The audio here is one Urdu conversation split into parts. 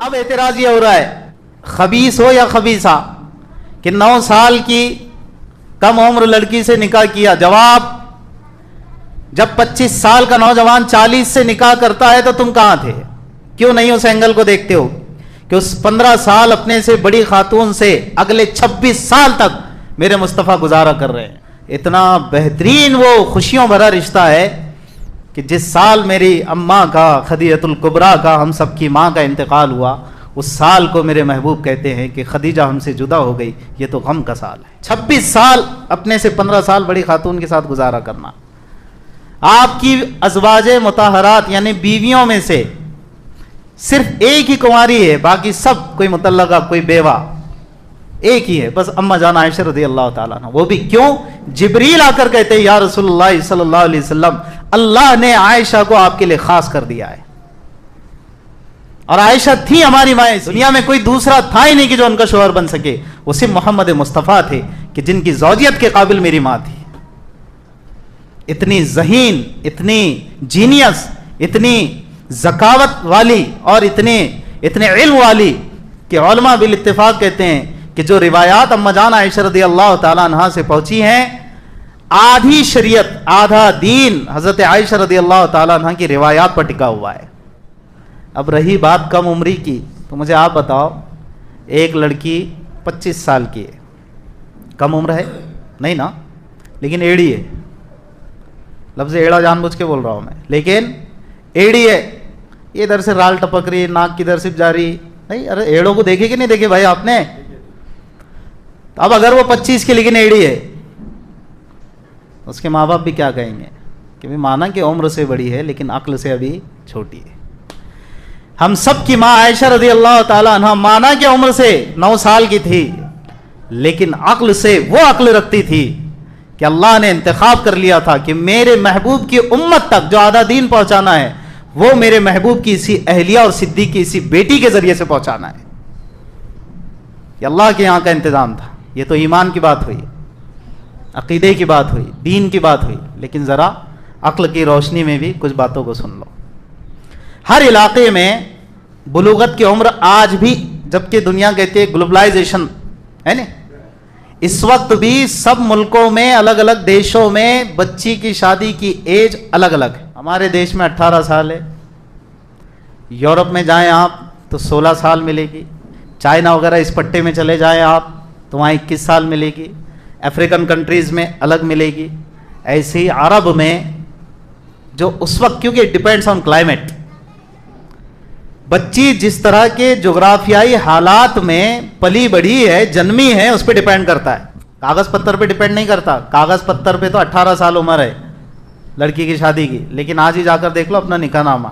اب اعتراض یہ ہو رہا ہے خبیث ہو یا خبیثہ کہ 9 سال کی کم عمر لڑکی سے نکاح کیا. جواب, جب 25 سال کا نوجوان 40 سے نکاح کرتا ہے تو تم کہاں تھے؟ کیوں نہیں اس اینگل کو دیکھتے ہو کہ اس 15 سال اپنے سے بڑی خاتون سے اگلے 26 سال تک میرے مصطفیٰ گزارا کر رہے ہیں. اتنا بہترین وہ خوشیوں بھرا رشتہ ہے کہ جس سال میری اماں کا خدیجۃ الکبریٰ کا ہم سب کی ماں کا انتقال ہوا اس سال کو میرے محبوب کہتے ہیں کہ خدیجہ ہم سے جدا ہو گئی, یہ تو غم کا سال ہے. 26 سال اپنے سے 15 سال بڑی خاتون کے ساتھ گزارا کرنا. آپ کی ازواج مطہرات یعنی بیویوں میں سے صرف ایک ہی کنواری ہے, باقی سب کوئی مطلقہ کوئی بیوہ, ایک ہی ہے بس اما جان عائشہ رضی اللہ تعالیٰ عنہ. وہ بھی کیوں؟ جبریل آ کر کہتے ہیں یا رسول اللہ صلی اللہ علیہ وسلم اللہ نے عائشہ کو آپ کے لیے خاص کر دیا ہے, اور عائشہ تھی ہماری مائیں, دنیا میں کوئی دوسرا تھا ہی نہیں کہ جو ان کا شوہر بن سکے, وہ صرف محمد مصطفیٰ تھے کہ جن کی زوجیت کے قابل میری ماں تھی. اتنی ذہین, اتنی جینیس, اتنی ذکاوت والی اور اتنے علم والی کہ علماء بالاتفاق کہتے ہیں کہ جو روایات اما جان عائشہ رضی اللہ تعالیٰ عنہا سے پہنچی ہیں, آدھی شریعت آدھا دین حضرت عائشہ رضی اللہ تعالیٰ عنہ کی روایات پر ٹکا ہوا ہے. اب رہی بات کم عمری کی, تو مجھے آپ بتاؤ ایک لڑکی 25 سال کی ہے, کم عمر ہے نہیں نا, لیکن ایڑی ہے. لفظ ایڑا جان بوجھ کے بول رہا ہوں میں, لیکن ایڑی ہے. یہ ادھر سے رال ٹپک رہی, ناک کی ادھر سے جاری نہیں. ارے ایڑوں کو دیکھے کہ نہیں دیکھے بھائی آپ نے؟ اب اگر وہ 25 کی لیکن ایڑی ہے, اس کے ماں باپ بھی کیا کہیں گے کہ بھی مانا کہ عمر سے بڑی ہے لیکن عقل سے ابھی چھوٹی ہے. ہم سب کی ماں عائشہ رضی اللہ تعالی عنہ مانا کہ عمر سے 9 سال کی تھی, لیکن عقل سے وہ عقل رکھتی تھی کہ اللہ نے انتخاب کر لیا تھا کہ میرے محبوب کی امت تک جو آدھا دین پہنچانا ہے وہ میرے محبوب کی اسی اہلیہ اور صدیق کی اسی بیٹی کے ذریعے سے پہنچانا ہے. یہ اللہ کے یہاں کا انتظام تھا. یہ تو ایمان کی بات ہوئی, عقیدے کی بات ہوئی, دین کی بات ہوئی, لیکن ذرا عقل کی روشنی میں بھی کچھ باتوں کو سن لو. ہر علاقے میں بلوغت کی عمر آج بھی, جبکہ دنیا کہتی ہے گلوبلائزیشن ہے نا, اس وقت بھی سب ملکوں میں الگ الگ دیشوں میں بچی کی شادی کی ایج الگ الگ ہے. ہمارے دیش میں 18 سال ہے, یورپ میں جائیں آپ تو 16 سال ملے گی, چائنا وغیرہ اس پٹے میں چلے جائیں آپ تو وہاں 21 سال ملے گی, افریقن کنٹریز میں الگ ملے گی. ایسے ہی عرب میں جو اس وقت, کیونکہ اٹ ڈیپینڈس آن کلائمیٹ, بچی جس طرح کے جغرافیائی حالات میں پلی بڑھی ہے, جنمی ہے, اس پہ ڈیپینڈ کرتا ہے, کاغذ پتر پہ ڈیپینڈ نہیں کرتا. کاغذ پتر پہ تو 18 سال عمر ہے لڑکی کی شادی کی, لیکن آج ہی جا کر دیکھ لو اپنا نکاح نامہ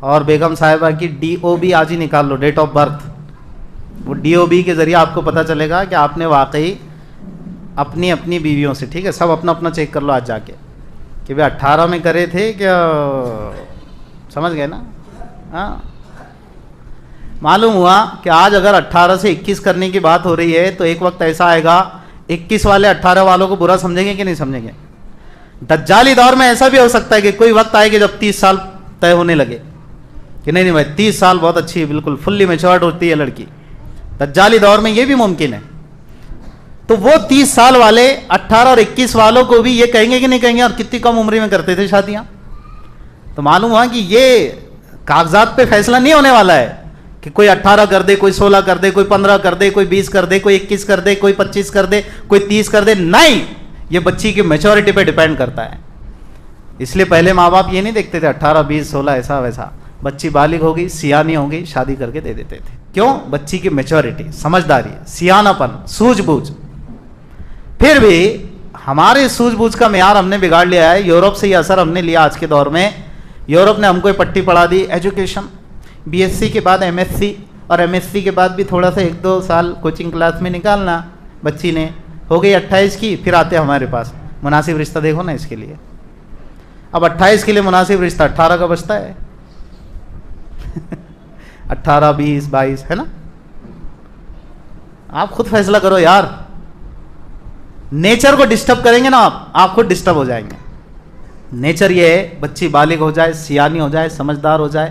اور بیگم صاحبہ کی DOB آج ہی نکال لو, ڈیٹ آف برتھ. وہ DOB کے ذریعے آپ کو پتہ چلے گا کہ آپ نے واقعی اپنی بیویوں سے, ٹھیک ہے, سب اپنا اپنا چیک کر لو آج جا کے کہ بھائی 18 میں کرے تھے کیا, سمجھ گئے نا. ہاں, معلوم ہوا کہ آج اگر 18 سے 21 کرنے کی بات ہو رہی ہے تو ایک وقت ایسا آئے گا 21 والے 18 والوں کو برا سمجھیں گے کہ نہیں سمجھیں گے. دجالی دور میں ایسا بھی ہو سکتا ہے کہ کوئی وقت آئے گا جب 30 سال طے ہونے لگے کہ نہیں بھائی 30 سال بہت اچھی, بالکل فلی میچورڈ ہوتی ہے لڑکی. دجالی دور میں یہ بھی ممکن ہے. تو وہ 30 سال والے 18 اور 21 والوں کو بھی یہ کہیں گے کہ نہیں کہیں گے, اور کتنی کم عمری میں کرتے تھے شادیاں. تو معلوم ہوا کہ یہ کاغذات پہ فیصلہ نہیں ہونے والا ہے کہ کوئی 18 کر دے, کوئی 16 کر دے, کوئی 15 کر دے, کوئی 20 کر دے, کوئی 21 کر دے, کوئی 25 کر دے, کوئی 30 کر دے. نہیں, یہ بچی کی میچورٹی پہ ڈیپینڈ کرتا ہے. اس لیے پہلے ماں باپ یہ نہیں دیکھتے تھے 18 20 16 ایسا ویسا, بچی بالغ ہوگی, سیانی ہوگی, شادی کر کے دے دیتے تھے. کیوں؟ بچی کی میچورٹی, سمجھداری, سیانہ پن, سوجھ بوجھ. پھر بھی ہمارے سوجھ بوجھ کا معیار ہم نے بگاڑ لیا ہے. یورپ سے یہ اثر ہم نے لیا آج کے دور میں. یورپ نے ہم کو پٹی پڑھا دی ایجوکیشن, BSc کے بعد MSc, اور MSc کے بعد بھی تھوڑا سا 1-2 سال کوچنگ کلاس میں نکالنا. بچی نے ہو گئی 28 کی, پھر آتے ہمارے پاس مناسب رشتہ دیکھو نا اس کے لیے. اب 28 کے لیے مناسب رشتہ 18 کا بچتا ہے 18 20 22 ہے نا. آپ خود فیصلہ کرو یار. نیچر کو ڈسٹرب کریں گے نا آپ خود ڈسٹرب ہو جائیں گے. نیچر یہ ہے بچی بالغ ہو جائے, سیانی ہو جائے, سمجھدار ہو جائے,